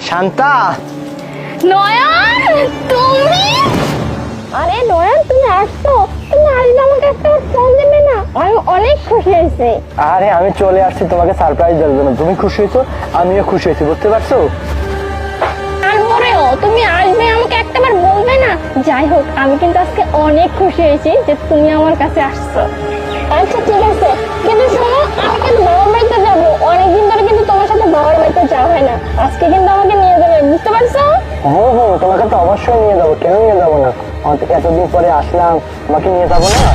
শান্তা, নয়ন তুমি? আরে নয়ন তুমি আসছো, তুমি আসলে আমাকে একটা ফোন দেবে না? আমি অনেক খুশি হয়েছি। আরে আমি চলে আসছি তোমাকে সারপ্রাইজ দেওয়ার জন্য। তুমি খুশি হয়েছো, আমিও খুশি হয়েছি, বুঝতে পারছো? তারপরেও তুমি আসবে আমাকে একটাবার বলবে না? যাই হোক, আমি কিন্তু আজকে অনেক খুশি হয়েছি যে তুমি আমার কাছে আসছো। আচ্ছা ঠিক আছে, কিন্তু শোনো, আমি কিন্তু বাবার বাড়িতে যাবো। অনেকদিন ধরে কিন্তু তোমার সাথে বাবার বাড়িতে যাওয়া হয় না। আজকে কিন্তু আমাকে নিয়ে যাবে, বুঝতে পারছো? হুম হুম, তোমাকে তো অবশ্যই নিয়ে যাবো, কেন নিয়ে যাবো না? এতদিন পরে আসলাম, তোমাকে নিয়ে যাবো না?